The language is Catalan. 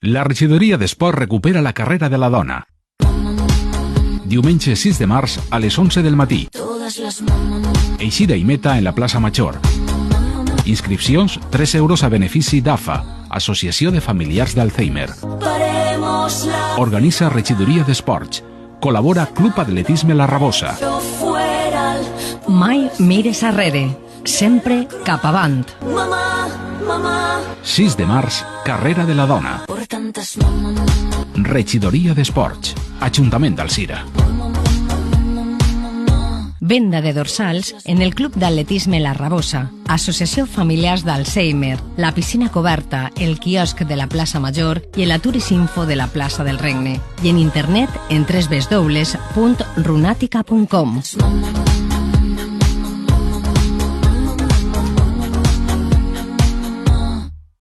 La regidoria d'Esport recupera la carrera de la dona. Diumenge 6 de març a les 11 del matí. Eixida i meta en la plaça Major. Inscripcions 3 euros a benefici d'AFA, Associació de Familiars d'Alzheimer. Organitza Regidoria d'Esports. Col·labora Club Atletisme La Rabosa. Mai mires arrere, sempre cap avant. 6 de març, carrera de la dona. Regidoria d'Esports. Ajuntament d'Alzira. Venda de dorsals en el Club d'Atletisme La Rabosa, Associació Familiars d'Alzheimer, la piscina coberta, el quiosc de la plaça Major i el Aturisinfo de la plaça del Regne. I en internet en www.runatica.com.